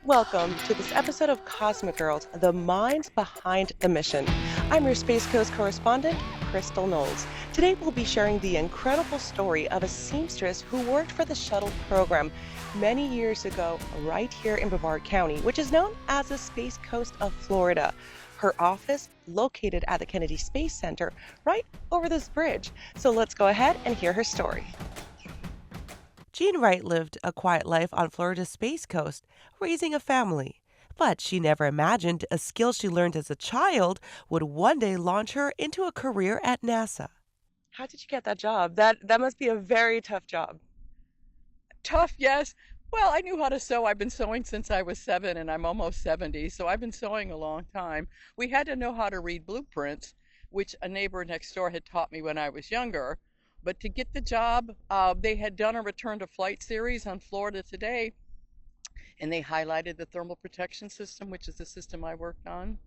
Welcome to this episode of Cosmic Girls, the minds behind the mission. I'm your Space Coast correspondent, Krystel Knowles. Today we'll be sharing the incredible story of a seamstress who worked for the shuttle program many years ago right here in Brevard County, which is known as the Space Coast of Florida. Her office located at the Kennedy Space Center right over this bridge. So let's go ahead and hear her story. Jean Wright lived a quiet life on Florida's Space Coast, raising a family. But she never imagined a skill she learned as a child would one day launch her into a career at NASA. How did you get that job? That must be a very tough job. Tough, yes. Well, I knew how to sew. I've been sewing since I was 7 and I'm almost 70, so I've been sewing a long time. We had to know how to read blueprints, which a neighbor next door had taught me when I was younger. But to get the job, they had done a return to flight series on Florida Today, and they highlighted the thermal protection system, which is the system I worked on.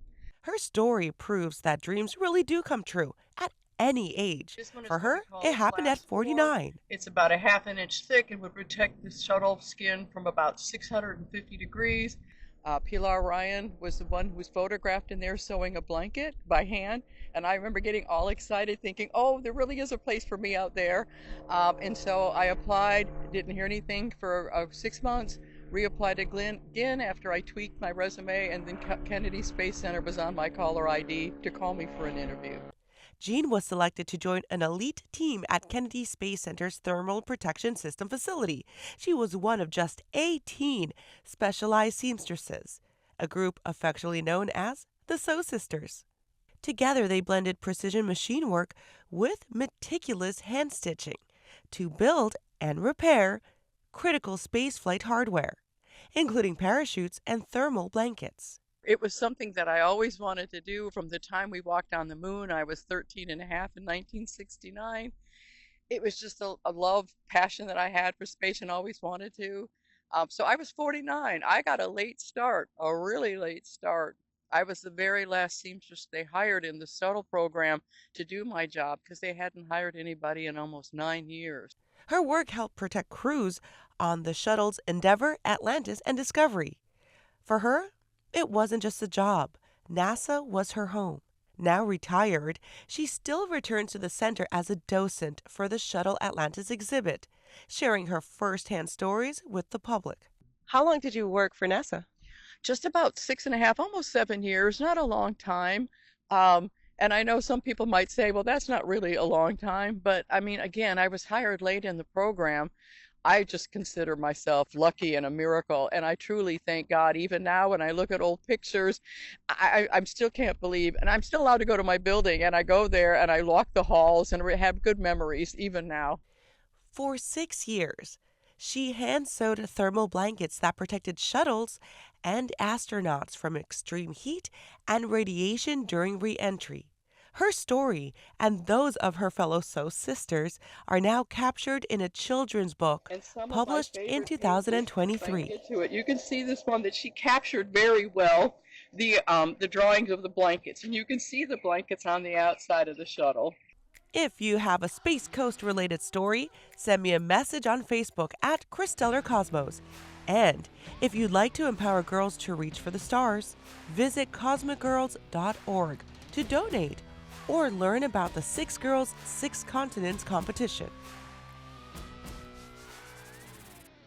Her story proves that dreams really do come true at any age. For her, it happened at 49. It's about a half an inch thick and would protect the shuttle skin from about 650 degrees. Pilar Ryan was the one who was photographed in there sewing a blanket by hand. And I remember getting all excited thinking, oh, there really is a place for me out there. And so I applied, didn't hear anything for 6 months, reapplied again after I tweaked my resume, and then Kennedy Space Center was on my caller ID to call me for an interview. Jean was selected to join an elite team at Kennedy Space Center's Thermal Protection System facility. She was one of just 18 specialized seamstresses, a group affectionately known as the Sew Sisters. Together, they blended precision machine work with meticulous hand stitching to build and repair critical spaceflight hardware, including parachutes and thermal blankets. It was something that I always wanted to do from the time we walked on the moon. I was 13 and a half in 1969. It was just a love, passion that I had for space and always wanted to. So I was 49. I got a late start, a really late start. I was the very last seamstress they hired in the shuttle program to do my job because they hadn't hired anybody in almost 9 years. Her work helped protect crews on the shuttles Endeavour, Atlantis, and Discovery. For her, it wasn't just a job. NASA was her home. Now retired, she still returns to the center as a docent for the Shuttle Atlantis exhibit, sharing her first-hand stories with the public. How long did you work for NASA? Just about 6.5, almost 7 years, not a long time. And I know some people might say, well, that's not really a long time. But I mean, again, I was hired late in the program. I just consider myself lucky and a miracle, and I truly thank God. Even now, when I look at old pictures, I still can't believe, and I'm still allowed to go to my building, and I go there and I walk the halls and have good memories even now. For 6 years, she hand-sewed thermal blankets that protected shuttles and astronauts from extreme heat and radiation during re-entry. Her story and those of her fellow Sew sisters are now captured in a children's book published in 2023. You can see this one that she captured very well, the drawings of the blankets, and you can see the blankets on the outside of the shuttle. If you have a Space Coast related story, send me a message on Facebook at Krystel Cosmos. And if you'd like to empower girls to reach for the stars, visit cosmicgirls.org to donate or learn about the 6 Girls, 6 Continents competition.